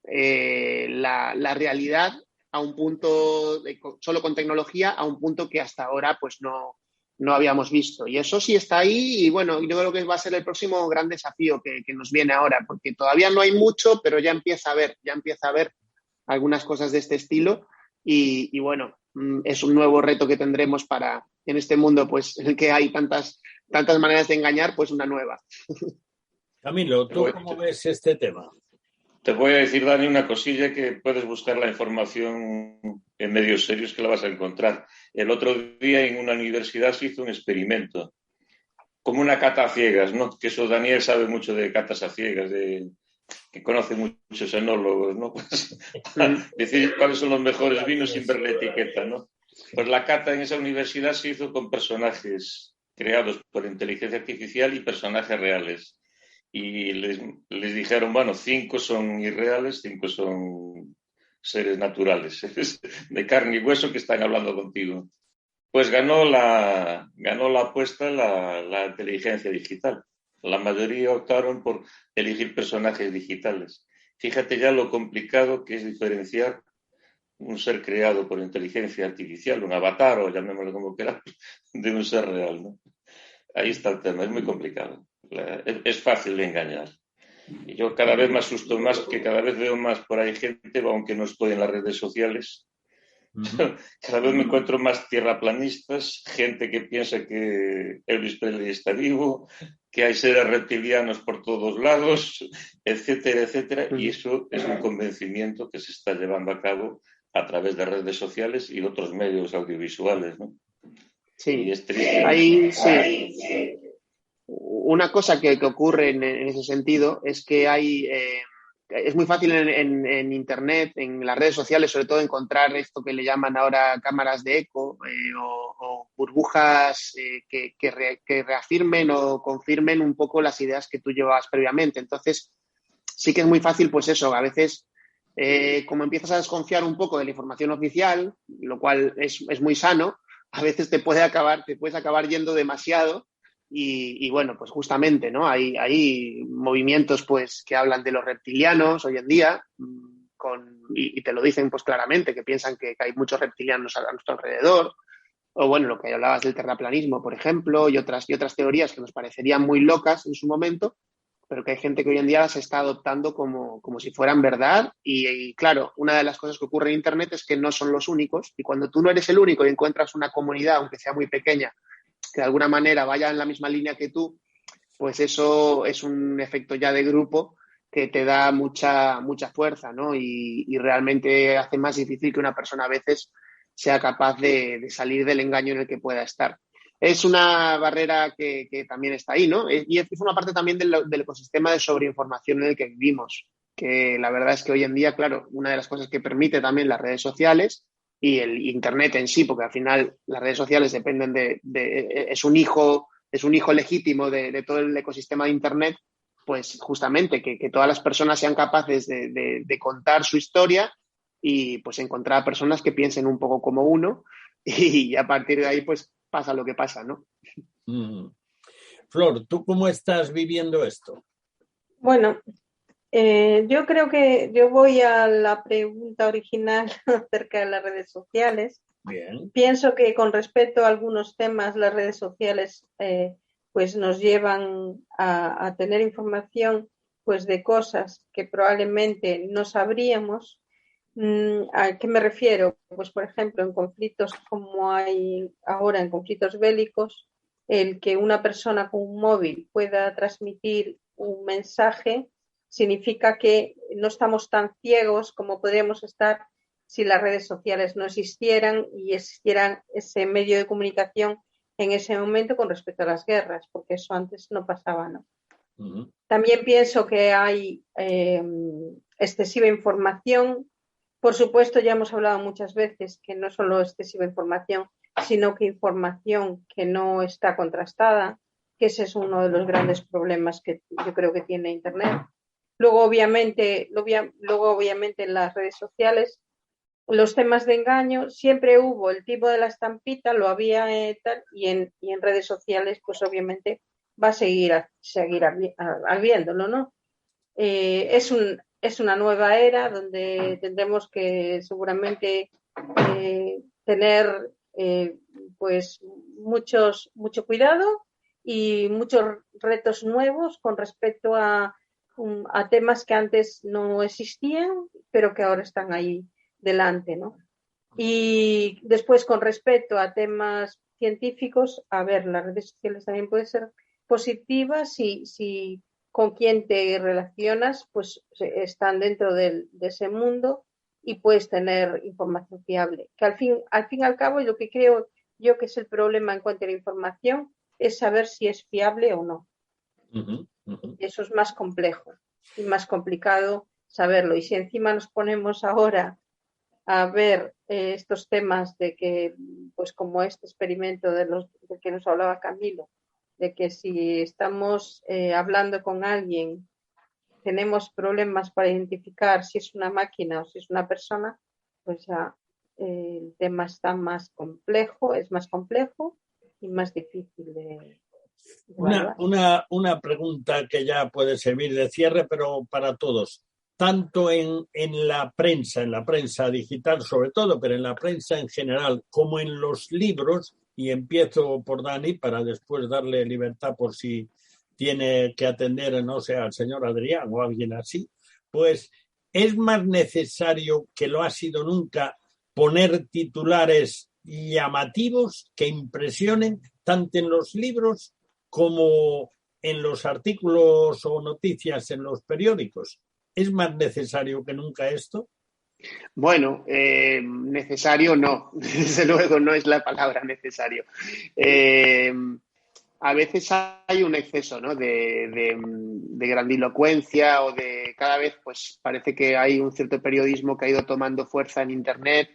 la realidad a un punto, solo con tecnología, a un punto que hasta ahora pues no habíamos visto. Y eso sí está ahí y bueno, yo creo que va a ser el próximo gran desafío que nos viene ahora, porque todavía no hay mucho, pero ya empieza a haber algunas cosas de este estilo y bueno, es un nuevo reto que tendremos para en este mundo pues en el que hay tantas maneras de engañar, pues una nueva. Camilo, ¿tú cómo ves este tema? Te voy a decir, Dani, una cosilla que puedes buscar la información en medios serios que la vas a encontrar. El otro día en una universidad se hizo un experimento, como una cata a ciegas, ¿no? Que eso Daniel sabe mucho de catas a ciegas, que conoce muchos enólogos, ¿no? Pues, decir cuáles son los mejores vinos sin ver la etiqueta, ¿no? Pues la cata en esa universidad se hizo con personajes creados por inteligencia artificial y personajes reales. Y les dijeron, bueno, 5 son irreales, 5 son seres naturales, de carne y hueso que están hablando contigo. Pues ganó la apuesta la inteligencia digital. La mayoría optaron por elegir personajes digitales. Fíjate ya lo complicado que es diferenciar un ser creado por inteligencia artificial, un avatar o llamémoslo como queramos, de un ser real, ¿no? Ahí está el tema, es muy complicado. Es fácil de engañar. Y yo cada vez me asusto más, que cada vez veo más por ahí gente, aunque no estoy en las redes sociales, cada vez me encuentro más tierraplanistas, gente que piensa que Elvis Presley está vivo, que hay seres reptilianos por todos lados, etcétera, etcétera, y eso es un convencimiento que se está llevando a cabo a través de redes sociales y otros medios audiovisuales, ¿no? Sí, y es triste. ahí sí. Una cosa que ocurre en ese sentido es que es muy fácil en Internet, en las redes sociales, sobre todo encontrar esto que le llaman ahora cámaras de eco o burbujas que reafirmen o confirmen un poco las ideas que tú llevabas previamente. Entonces, sí que es muy fácil, pues eso, a veces, como empiezas a desconfiar un poco de la información oficial, lo cual es muy sano, a veces te puedes acabar yendo demasiado. Y bueno, pues justamente, ¿no? Hay movimientos pues que hablan de los reptilianos hoy en día y te lo dicen pues claramente, que piensan que hay muchos reptilianos a nuestro alrededor. O bueno, lo que hablabas del terraplanismo, por ejemplo, y otras teorías que nos parecerían muy locas en su momento, pero que hay gente que hoy en día las está adoptando como si fueran verdad. Y claro, una de las cosas que ocurre en Internet es que no son los únicos. Y cuando tú no eres el único y encuentras una comunidad, aunque sea muy pequeña, que de alguna manera vaya en la misma línea que tú, pues eso es un efecto ya de grupo que te da mucha fuerza, ¿no? Y realmente hace más difícil que una persona a veces sea capaz de salir del engaño en el que pueda estar. Es una barrera que también está ahí, ¿no? Y es una parte también del ecosistema de sobreinformación en el que vivimos, que la verdad es que hoy en día, claro, una de las cosas que permite también las redes sociales y el Internet en sí, porque al final las redes sociales dependen es un hijo legítimo de todo el ecosistema de Internet, pues justamente que todas las personas sean capaces de contar su historia y pues encontrar personas que piensen un poco como uno y a partir de ahí pues pasa lo que pasa, ¿no? Flor, ¿tú cómo estás viviendo esto? Bueno, yo creo que yo voy a la pregunta original acerca de las redes sociales. Bien. Pienso que con respecto a algunos temas, las redes sociales pues nos llevan a tener información pues de cosas que probablemente no sabríamos. ¿A qué me refiero? Pues por ejemplo, en conflictos como hay ahora, en conflictos bélicos, el que una persona con un móvil pueda transmitir un mensaje significa que no estamos tan ciegos como podríamos estar si las redes sociales no existieran y existieran ese medio de comunicación en ese momento con respecto a las guerras, porque eso antes no pasaba, ¿no? Uh-huh. También pienso que hay excesiva información. Por supuesto, ya hemos hablado muchas veces que no solo excesiva información, sino que información que no está contrastada, que ese es uno de los grandes problemas que yo creo que tiene Internet. Luego, obviamente, en las redes sociales, los temas de engaño, siempre hubo el tipo de la estampita, lo había tal, y en redes sociales, pues obviamente va a seguir habiéndolo, ¿no? Es una nueva era donde tendremos que seguramente tener pues mucho cuidado y muchos retos nuevos con respecto a temas que antes no existían, pero que ahora están ahí delante, ¿no? Y después, con respecto a temas científicos, a ver, las redes sociales también pueden ser positivas si con quien te relacionas pues están dentro de ese mundo y puedes tener información fiable. Que al fin y al cabo, lo que creo yo que es el problema en cuanto a la información es saber si es fiable o no. Uh-huh, uh-huh. Eso es más complejo y más complicado saberlo. Y si encima nos ponemos ahora a ver estos temas de que, pues como este experimento de que nos hablaba Camilo, de que si estamos hablando con alguien, tenemos problemas para identificar si es una máquina o si es una persona, pues ya el tema está más complejo, es más complejo y más difícil de una pregunta que ya puede servir de cierre, pero para todos. Tanto en la prensa digital sobre todo, pero en la prensa en general, como en los libros, y empiezo por Dani para después darle libertad por si tiene que atender, no sé, al señor Adrián o alguien así, pues es más necesario, que lo ha sido nunca, poner titulares llamativos que impresionen tanto en los libros como en los artículos o noticias en los periódicos. ¿Es más necesario que nunca esto? Bueno, necesario no, desde luego no es la palabra necesario. A veces hay un exceso, ¿no? de grandilocuencia o de cada vez pues parece que hay un cierto periodismo que ha ido tomando fuerza en Internet,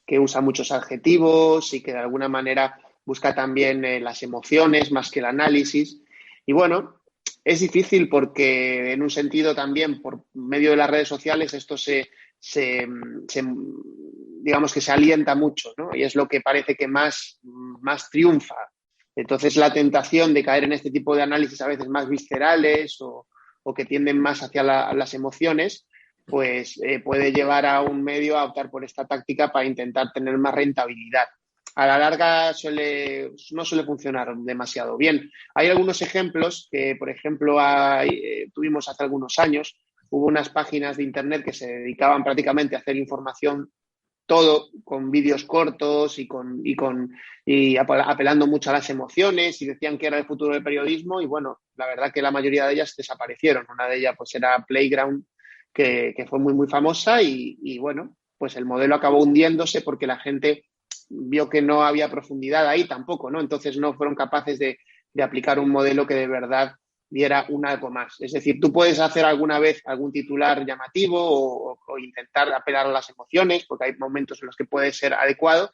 que usa muchos adjetivos y que de alguna manera busca también las emociones más que el análisis. Y bueno, es difícil porque en un sentido también por medio de las redes sociales esto digamos que se alienta mucho, ¿no? Y es lo que parece que más triunfa. Entonces, la tentación de caer en este tipo de análisis a veces más viscerales o que tienden más hacia las emociones, pues puede llevar a un medio a optar por esta táctica para intentar tener más rentabilidad. A la larga no suele funcionar demasiado bien. Hay algunos ejemplos que, por ejemplo, tuvimos hace algunos años, hubo unas páginas de Internet que se dedicaban prácticamente a hacer información todo con vídeos cortos y apelando mucho a las emociones y decían que era el futuro del periodismo y bueno, la verdad que la mayoría de ellas desaparecieron. Una de ellas pues era Playground, que fue muy, muy famosa y bueno, pues el modelo acabó hundiéndose porque la gente vio que no había profundidad ahí tampoco, ¿no? Entonces no fueron capaces de aplicar un modelo que de verdad diera un algo más. Es decir, tú puedes hacer alguna vez algún titular llamativo o intentar apelar a las emociones, porque hay momentos en los que puede ser adecuado,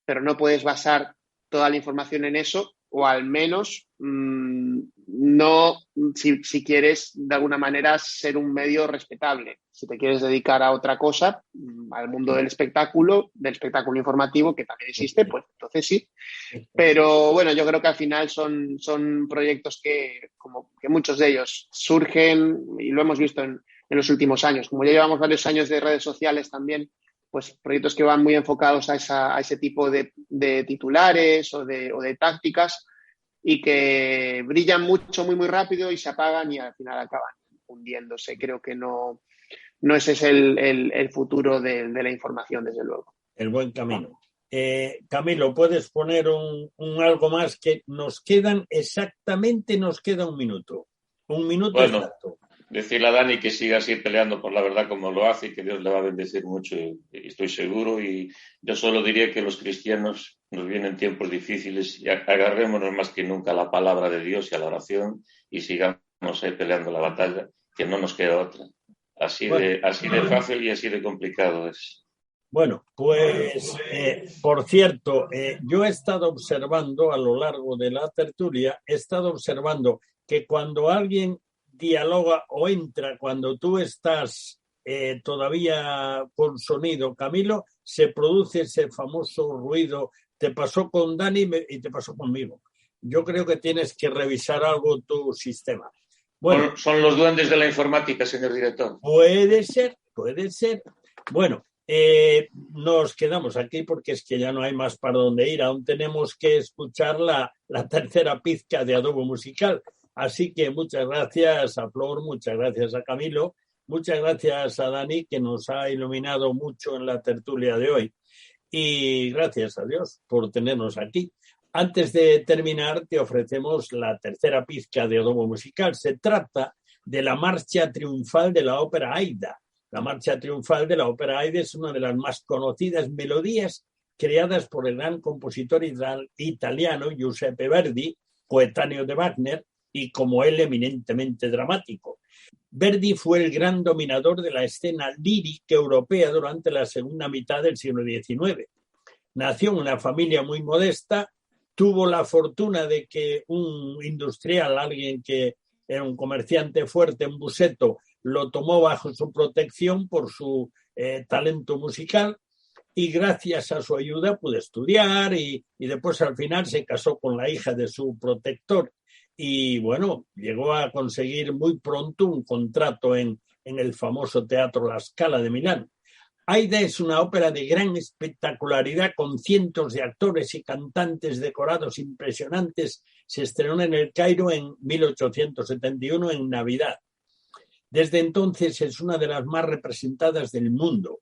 pero no puedes basar toda la información en eso, o al menos no si quieres de alguna manera ser un medio respetable. Si te quieres dedicar a otra cosa, al mundo del espectáculo informativo, que también existe, pues entonces sí. Pero bueno, yo creo que al final son proyectos que muchos de ellos surgen y lo hemos visto en los últimos años. Como ya llevamos varios años de redes sociales también, pues proyectos que van muy enfocados a ese tipo de titulares o de tácticas y que brillan mucho, muy, muy rápido y se apagan y al final acaban hundiéndose. Creo que no ese es el futuro de la información, desde luego. El buen camino. Camilo, ¿puedes poner un algo más? Que nos queda un minuto. Un minuto bueno, exacto. Decirle a Dani que siga así peleando por la verdad como lo hace y que Dios le va a bendecir mucho, y estoy seguro. Y yo solo diría que los cristianos nos vienen tiempos difíciles y agarrémonos más que nunca a la palabra de Dios y a la oración y sigamos ahí peleando la batalla, que no nos queda otra. Así de fácil y así de complicado es. Bueno, pues, por cierto, yo he estado observando a lo largo de la tertulia, que cuando alguien dialoga o entra, cuando tú estás todavía con sonido, Camilo, se produce ese famoso ruido. Te pasó con Dani y te pasó conmigo. Yo creo que tienes que revisar algo tu sistema. Bueno, son los duendes de la informática, señor director. Puede ser. Bueno, nos quedamos aquí porque es que ya no hay más para dónde ir. Aún tenemos que escuchar la tercera pizca de Adobo Musical. Así que muchas gracias a Flor, muchas gracias a Camilo, muchas gracias a Dani, que nos ha iluminado mucho en la tertulia de hoy. Y gracias a Dios por tenernos aquí. Antes de terminar, te ofrecemos la tercera pizca de Adobo Musical. Se trata de la marcha triunfal de la ópera Aida. La marcha triunfal de la ópera Aida es una de las más conocidas melodías creadas por el gran compositor italiano Giuseppe Verdi, coetáneo de Wagner, y como él eminentemente dramático. Verdi fue el gran dominador de la escena lírica europea durante la segunda mitad del siglo XIX. Nació en una familia muy modesta, tuvo la fortuna de que un industrial, alguien que era un comerciante fuerte en Busseto, lo tomó bajo su protección por su talento musical y gracias a su ayuda pudo estudiar y después al final se casó con la hija de su protector. Y bueno, llegó a conseguir muy pronto un contrato en el famoso Teatro La Scala de Milán. Aida es una ópera de gran espectacularidad con cientos de actores y cantantes decorados impresionantes. Se estrenó en el Cairo en 1871 en Navidad. Desde entonces es una de las más representadas del mundo.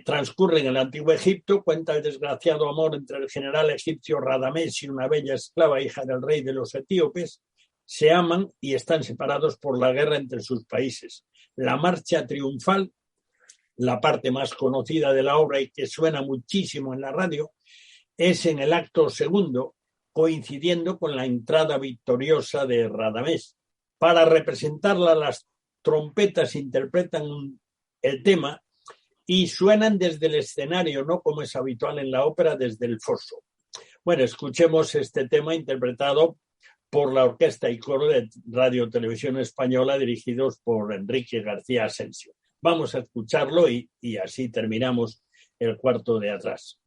Transcurre en el Antiguo Egipto, cuenta el desgraciado amor entre el general egipcio Radamés y una bella esclava hija del rey de los etíopes. Se aman y están separados por la guerra entre sus países. La marcha triunfal la parte más conocida de la obra y que suena muchísimo en la radio, es en el acto segundo, coincidiendo con la entrada victoriosa de Radamés. Para representarla, las trompetas interpretan el tema y suenan desde el escenario, no como es habitual en la ópera, desde el foso. Bueno, escuchemos este tema interpretado por la Orquesta y Coro de Radio Televisión Española, dirigidos por Enrique García Asensio. Vamos a escucharlo y así terminamos el cuarto de atrás.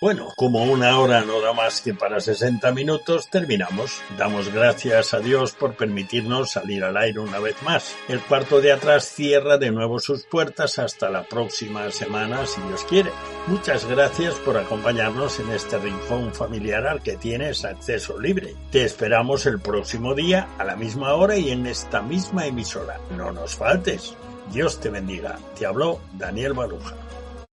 Bueno, como una hora no da más que para 60 minutos, terminamos. Damos gracias a Dios por permitirnos salir al aire una vez más. El cuarto de atrás cierra de nuevo sus puertas hasta la próxima semana, si Dios quiere. Muchas gracias por acompañarnos en este rincón familiar al que tienes acceso libre. Te esperamos el próximo día, a la misma hora y en esta misma emisora. No nos faltes. Dios te bendiga. Te habló Daniel Baruja.